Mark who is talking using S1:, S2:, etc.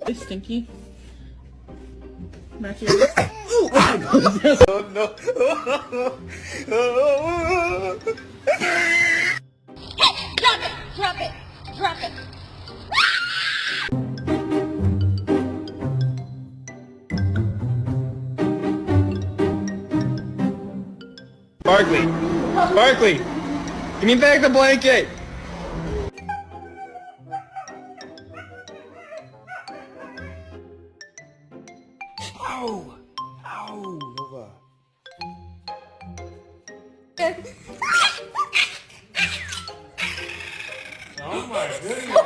S1: It's stinky. Back here.
S2: Oh no.
S3: Drop it! Drop it!
S2: Sparkly. Sparkly. Give me back the blanket. Ow. Ow. Nova. Oh my goodness.